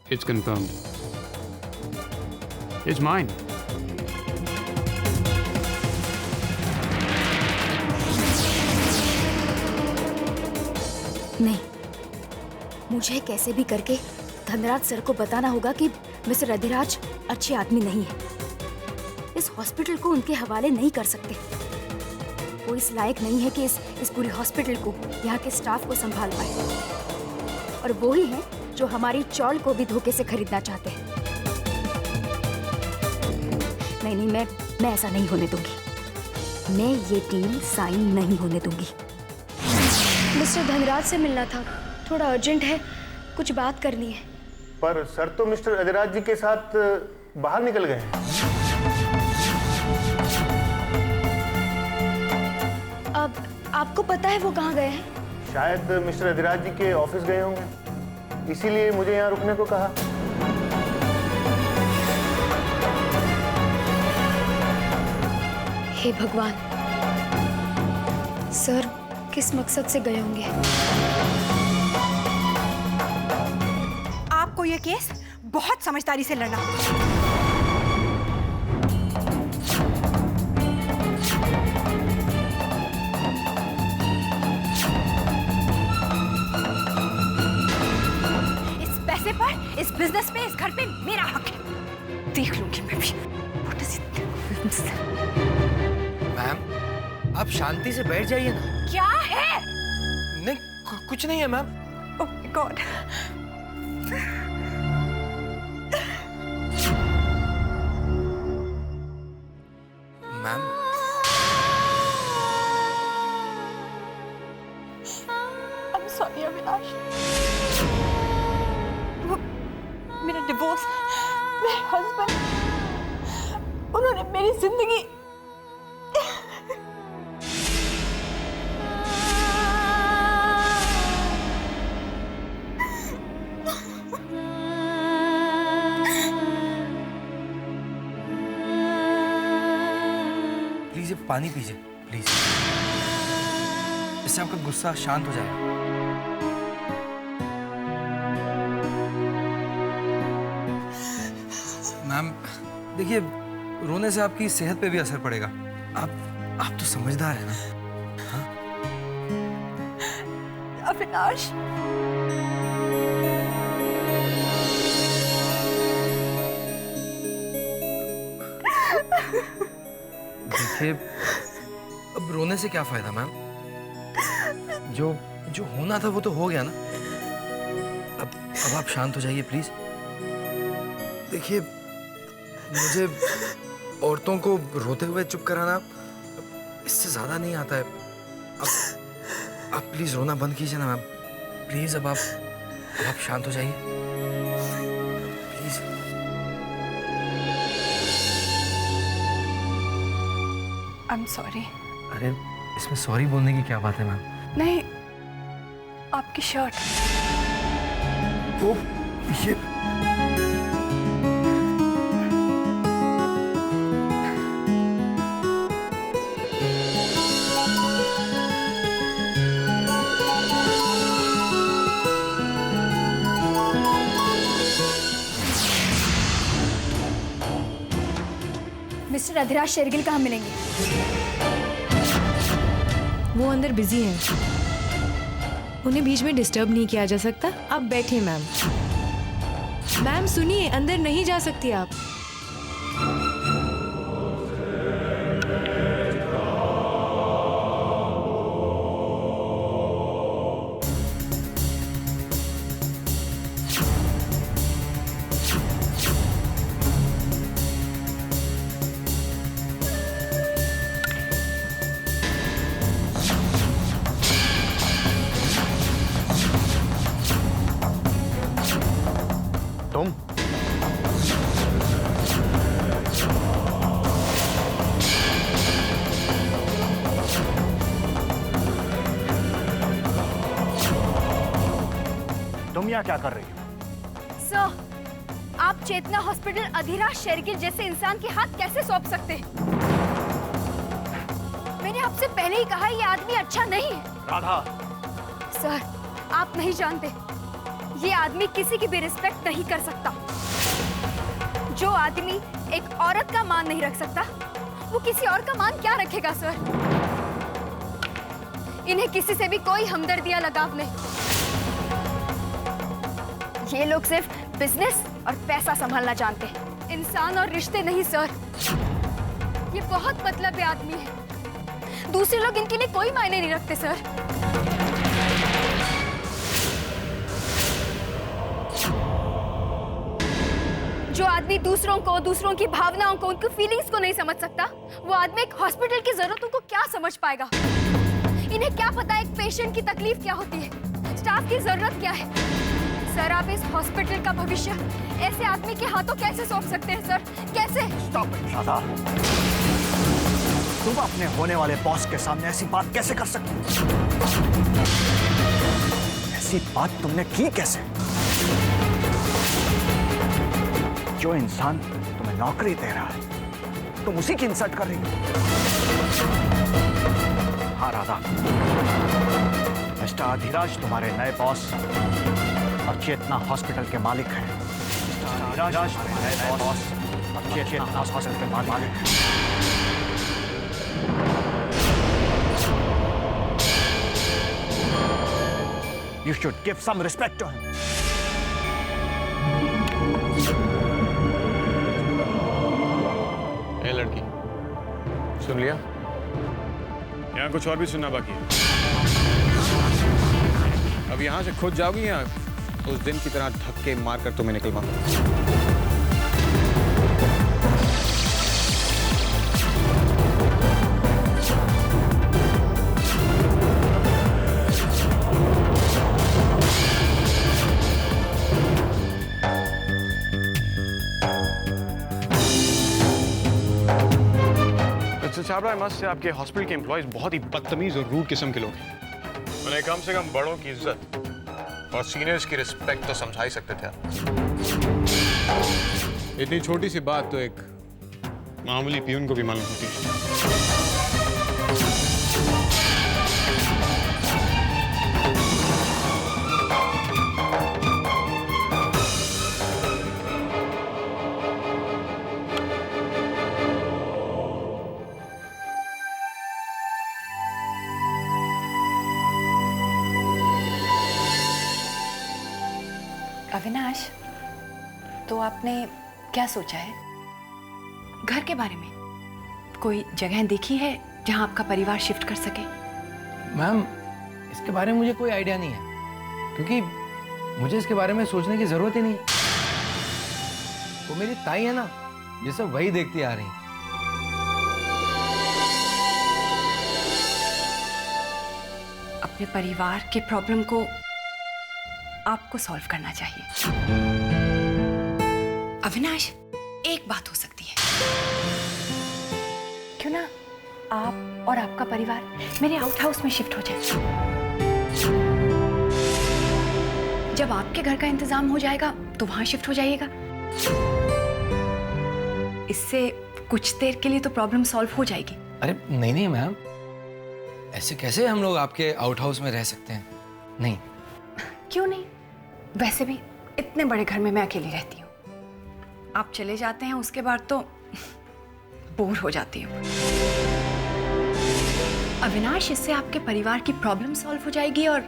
It's confirmed. It's mine. नहीं, मुझे कैसे भी करके धनराज सर को बताना होगा कि मिस्टर अधिराज अच्छे आदमी नहीं है। इस हॉस्पिटल को उनके हवाले नहीं कर सकते। वो इस लायक नहीं है कि इस पूरी हॉस्पिटल को, यहाँ के स्टाफ को संभाल पाए। और वो ही है जो हमारी चौल को भी धोखे से खरीदना चाहते हैं। नहीं, मैं ऐसा नहीं होने दूंगी। मैं ये डील साइन नहीं होने दूंगी। मिस्टर धनराज से मिलना था, थोड़ा अर्जेंट है, कुछ बात करनी है। पर सर तो मिस्टर अधिराज जी के साथ बाहर निकल गए हैं। अब आपको पता है वो कहाँ गए हैं? शायद मिस्टर अधिराज जी के ऑफिस गए होंगे, इसीलिए मुझे यहाँ रुकने को कहा। हे भगवान, सर किस मकसद से गए होंगे? आपको ये केस बहुत समझदारी से लड़ना होगा। इस पैसे पर, इस बिजनेस पे, इस घर पे मेरा हक है। देख लूंगी मैं भी। मैम, आप शांति से बैठ जाइए ना। क्या है? नहीं, कुछ नहीं है ma'am. Oh my God. Ma'am, I'm sorry Avinash. वो मेरा डिवोर्स, मेरे हस्बैंड, उन्होंने मेरी जिंदगी प्लीज पानी पीजिए प्लीज। इससे आपका गुस्सा शांत हो जाएगा। मैम देखिए, रोने से आपकी सेहत पे भी असर पड़ेगा। आप तो समझदार है ना। हाँ? अविनाश, देखिए, अब रोने से क्या फायदा मैम? जो होना था वो तो हो गया ना। अब आप शांत हो जाइए प्लीज। देखिए, मुझे औरतों को रोते हुए चुप कराना इससे ज्यादा नहीं आता है। अब आप प्लीज रोना बंद कीजिए ना मैम। प्लीज अब आप शांत हो जाइए प्लीज। I'm sorry। अरे इसमें सॉरी बोलने की क्या बात है मैम? नहीं, आपकी शर्ट। वो ये मिस्टर अधिराज शेरगिल कहाँ मिलेंगे? वो अंदर बिजी हैं। उन्हें बीच में डिस्टर्ब नहीं किया जा सकता। आप बैठिए मैम। मैम सुनिए, अंदर नहीं जा सकती आप। तुम यहाँ क्या कर रही हो? सर, आप चेतना हॉस्पिटल अधिराज शेरगिल जैसे इंसान के हाथ कैसे सौंप सकते हैं? मैंने आपसे पहले ही कहा ये आदमी अच्छा नहीं है। राधा, सर, आप नहीं जानते, ये आदमी किसी की भी रिस्पेक्ट नहीं कर सकता। जो आदमी एक औरत का मान नहीं रख सकता, वो किसी और का मान क्या रखेगा सर? इन्हें किसी से भी कोई हमदर्दी या लगाव नहीं। ये लोग सिर्फ बिजनेस और पैसा संभालना जानते हैं, इंसान और रिश्ते नहीं सर। ये बहुत मतलबी आदमी है। दूसरे लोग इनके लिए कोई मायने नहीं रखते सर। जो आदमी दूसरों की भावनाओं को, उनकी फीलिंग्स को नहीं समझ सकता, वो आदमी एक हॉस्पिटल की जरूरतों को क्या समझ पाएगा? इन्हें क्या पता एक पेशेंट की तकलीफ क्या होती है, स्टाफ की जरूरत क्या है? सर, आप इस हॉस्पिटल का भविष्य ऐसे आदमी के हाथों कैसे सौंप सकते हैं सर? कैसे? Stop it Radha. तुम अपने होने वाले बॉस के सामने ऐसी बात कैसे कर सकती हो? ऐसी बात तुमने की कैसे? जो इंसान तुम्हें नौकरी दे रहा है, तुम उसी की इंसल्ट कर रही हो। हाँ राधा, मिस्टर अधिराज तुम्हारे नए बॉस और चेतना हॉस्पिटल के मालिक हैं। मिस्टर अधिराज तुम्हारे नए बॉस और चेतना हॉस्पिटल के मालिक हैं। You should give some respect to him. ए लड़की, सुन लिया? यहाँ कुछ और भी सुनना बाकी है। अब यहाँ से खुद जाओगी या उस दिन की तरह धक्के मारकर तुम्हें निकलवाऊंगा? छाबड़ा, आई मस्ट से आपके हॉस्पिटल के एम्प्लॉयज बहुत ही बदतमीज और रूड किस्म के लोग हैं। उन्हें कम से कम बड़ों की इज्जत और सीनियर्स की रिस्पेक्ट तो समझा ही सकते थे आप। इतनी छोटी सी बात तो एक मामूली पियून को भी मालूम होती है। अविनाश, तो आपने क्या सोचा है घर के बारे में? कोई जगह देखी है जहां आपका परिवार शिफ्ट कर सके? मैम, इसके बारे में मुझे कोई आइडिया नहीं है, क्योंकि मुझे इसके बारे में सोचने की जरूरत ही नहीं। वो मेरी ताई है ना, ये सब वही देखती आ रही। अपने परिवार के प्रॉब्लम को आपको सॉल्व करना चाहिए। अविनाश, एक बात हो सकती है, क्यों ना आप और आपका परिवार मेरे आउट हाउस में शिफ्ट हो जाए। जब आपके घर का इंतजाम हो जाएगा तो वहां शिफ्ट हो जाइएगा। इससे कुछ देर के लिए तो प्रॉब्लम सॉल्व हो जाएगी। अरे नहीं नहीं मैम, ऐसे कैसे हम लोग आपके आउट हाउस में रह सकते हैं? नहीं। क्यों नहीं? वैसे भी इतने बड़े घर में मैं अकेली रहती हूँ। आप चले जाते हैं उसके बाद तो बोर हो जाती हूँ। अविनाश, इससे आपके परिवार की प्रॉब्लम सॉल्व हो जाएगी और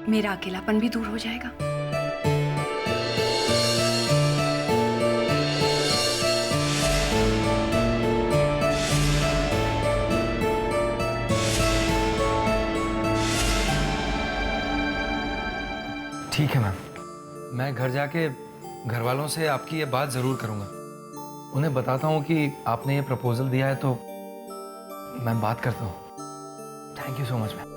मेरा अकेलापन भी दूर हो जाएगा। ठीक है मैम, मैं घर जाके घर वालों से आपकी ये बात जरूर करूंगा। उन्हें बताता हूँ कि आपने ये प्रपोजल दिया है, तो मैं बात करता हूँ। Thank you so much ma'am.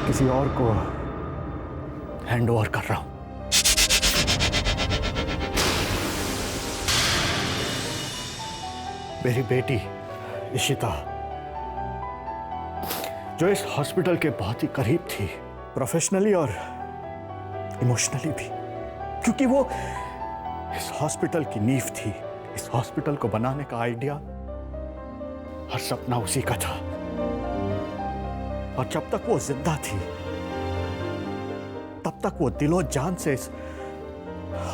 किसी और को हैंड ओवर कर रहा हूं। मेरी बेटी इशिता, जो इस हॉस्पिटल के बहुत ही करीब थी, प्रोफेशनली और इमोशनली भी, क्योंकि वो इस हॉस्पिटल की नींव थी। इस हॉस्पिटल को बनाने का आइडिया और सपना उसी का था। और जब तक वो जिंदा थी, तब तक वो दिलो जान से इस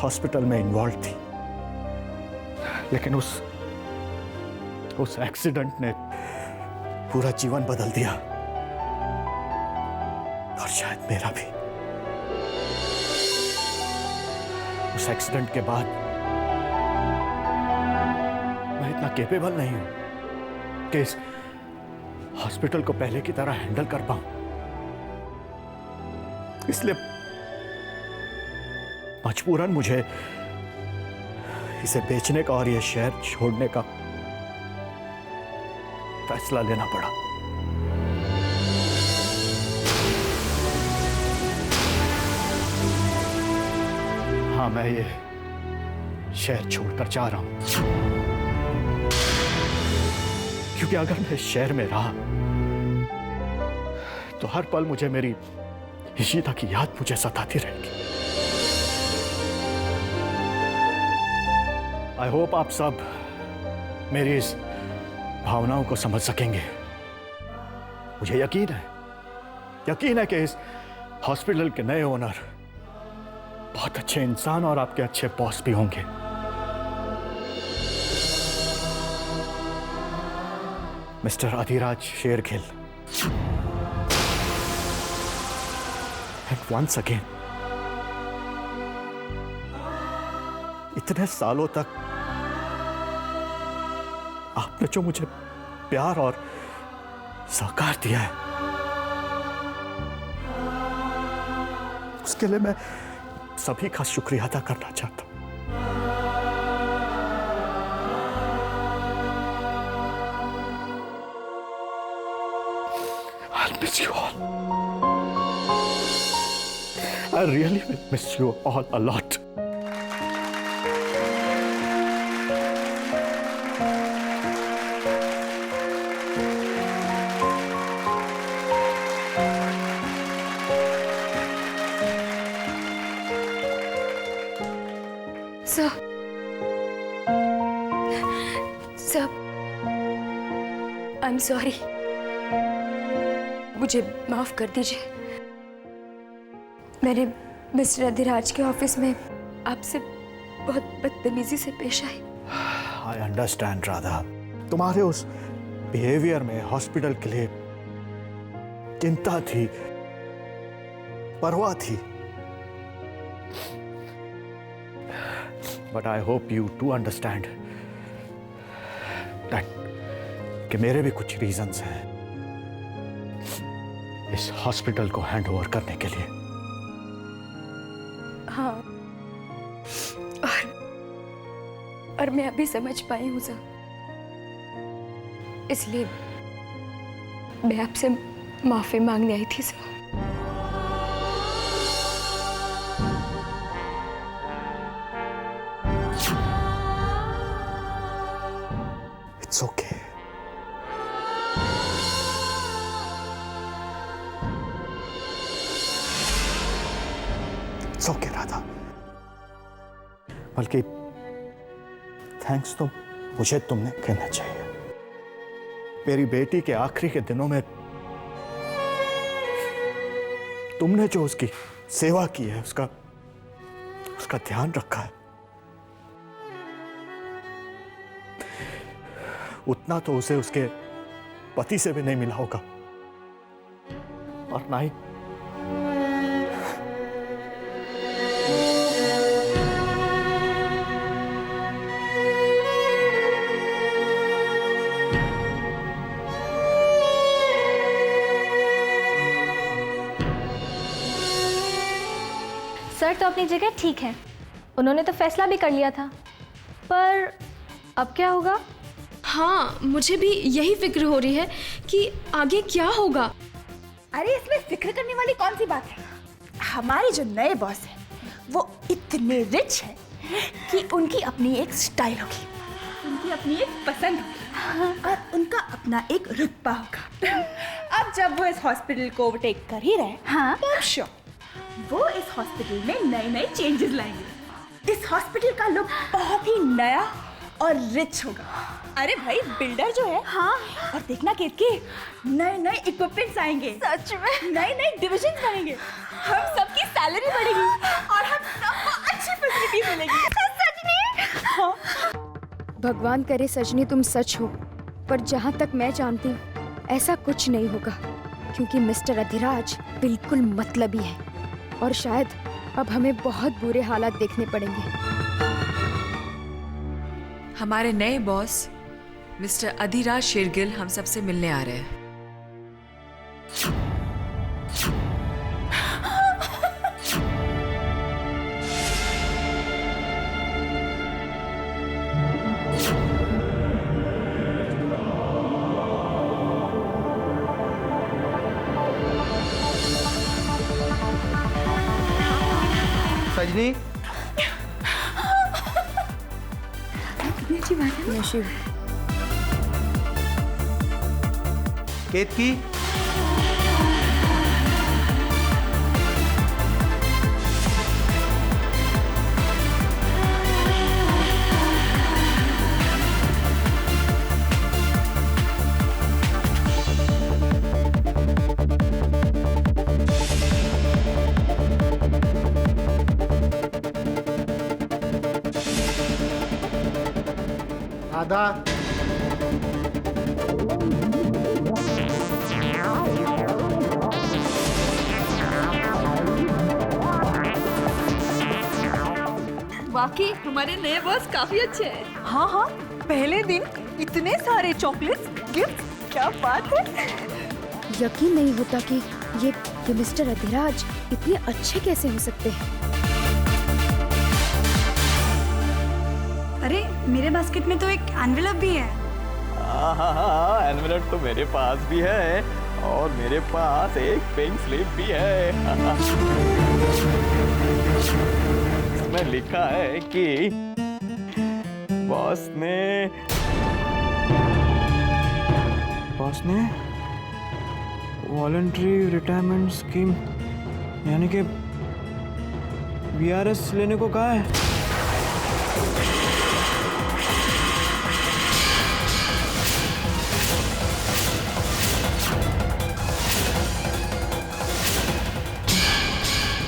हॉस्पिटल में इन्वॉल्व थी। लेकिन उस एक्सीडेंट ने पूरा जीवन बदल दिया, और शायद मेरा भी। उस एक्सीडेंट के बाद मैं इतना कैपेबल नहीं हूं कि इस हॉस्पिटल को पहले की तरह हैंडल कर पाऊं। इसलिए मजबूरन मुझे इसे बेचने का और ये शहर छोड़ने का फैसला लेना पड़ा। हाँ, मैं ये शहर छोड़कर जा रहा हूं, क्योंकि अगर मैं इस शहर में रहा तो हर पल मुझे मेरी इशिता की याद मुझे सताती रहेगी। आई होप आप सब मेरी इस भावनाओं को समझ सकेंगे। मुझे यकीन है कि इस हॉस्पिटल के नए ओनर बहुत अच्छे इंसान और आपके अच्छे बॉस भी होंगे। Mister Adhiraj Shergill, and once again, इतने सालों तक आपने जो मुझे प्यार और सहकार दिया है, उसके लिए मैं सभी का शुक्रिया अदा करना चाहता हूं। I'll miss you all. I really will miss you all a lot. Sir, I am sorry. मुझे माफ कर दीजिए। मैंने मिस्टर अधिराज के ऑफिस में आपसे बहुत बदतमीजी से पेश आई। आई अंडरस्टैंड राधा, तुम्हारे उस बिहेवियर में हॉस्पिटल के लिए चिंता थी, परवाह थी। But I hope you to understand that कि मेरे भी कुछ रीजंस हैं इस हॉस्पिटल को हैंड ओवर करने के लिए। हाँ, और मैं अभी समझ पाई हूँ सर, इसलिए मैं आपसे माफी मांगने आई थी sir. It's okay. It's okay, Radha. बल्कि थैंक्स तो मुझे तुमने कहना चाहिए। मेरी बेटी के आखिरी के दिनों में तुमने जो उसकी सेवा की है, उसका ध्यान रखा है, उतना तो उसे उसके पति से भी नहीं मिला होगा, और ना ही सर तो अपनी जगह ठीक है, उन्होंने तो फैसला भी कर लिया था, पर अब क्या होगा? हाँ, मुझे भी यही फिक्र हो रही है कि आगे क्या होगा। अरे इसमें फिक्र करने वाली कौन सी बात है? हमारे जो नए बॉस हैं वो इतने रिच हैं कि उनकी अपनी एक स्टाइल होगी, उनकी अपनी एक पसंद होगी और उनका अपना एक रुतबा होगा। अब जब वो इस हॉस्पिटल को ओवरटेक कर ही रहे हैं, हाँ। तो श्योर वो इस हॉस्पिटल में नए नए चेंजेस लाएंगे। इस हॉस्पिटल का लुक बहुत ही नया और रिच होगा। अरे भाई बिल्डर जो है, हाँ, और देखना केतकी, नए नए इक्विपमेंट्स आएंगे, सच में नए नए डिविजन बनेंगे, हम सबकी सैलरी बढ़ेगी और हम सबको अच्छी फैसिलिटी मिलेगी। सजनी, हाँ। भगवान करे सजनी तुम सच हो, पर जहाँ तक मैं जानती हूँ ऐसा कुछ नहीं होगा, क्योंकि मिस्टर अधिराज बिल्कुल मतलबी है और शायद अब हमें बहुत बुरे हालात देखने पड़ेंगे। हमारे नए बॉस मिस्टर अधिराज शेरगिल हम सबसे मिलने आ रहे हैं। सजनी, केतकी, आधा वाकई हमारे नए बॉस काफी अच्छे हैं। हाँ हाँ, पहले दिन इतने सारे चॉकलेट्स, गिफ्ट, क्या बात है। यकीन नहीं होता कि ये मिस्टर अधिराज इतने अच्छे कैसे हो सकते हैं। अरे मेरे बास्केट में तो एक एनवेलप भी है। हाँ, एनवेलप तो मेरे पास भी है और मेरे पास एक पिंक स्लिप भी है। इसमें लिखा है कि बॉस ने वॉलंटरी रिटायरमेंट स्कीम यानी कि VRS लेने को कहा है।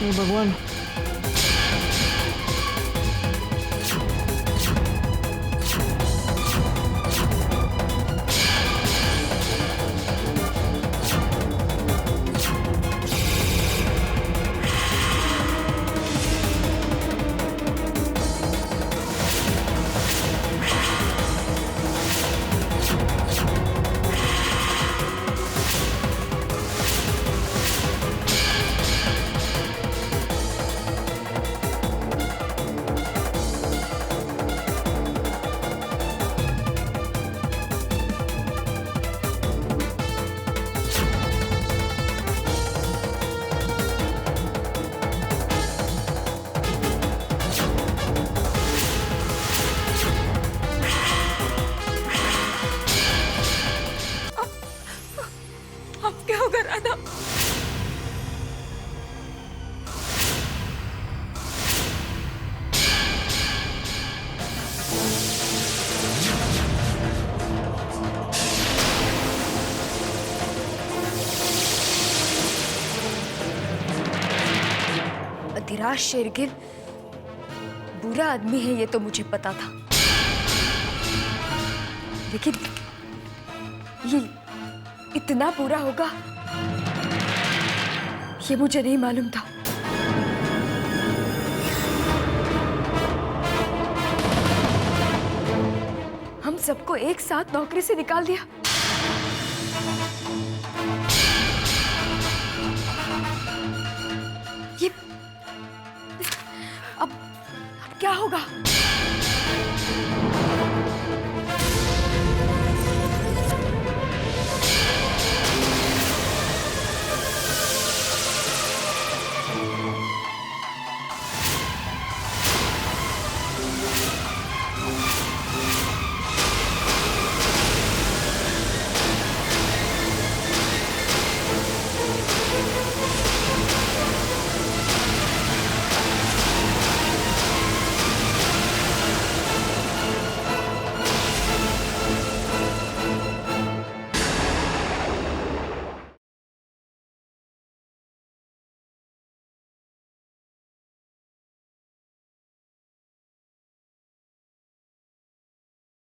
हे भगवान, अधिराज शेरगिल बुरा आदमी है, ये तो मुझे पता था, लेकिन ये इतना बुरा होगा ये मुझे नहीं मालूम था। हम सबको एक साथ नौकरी से निकाल दिया। ये अब क्या होगा?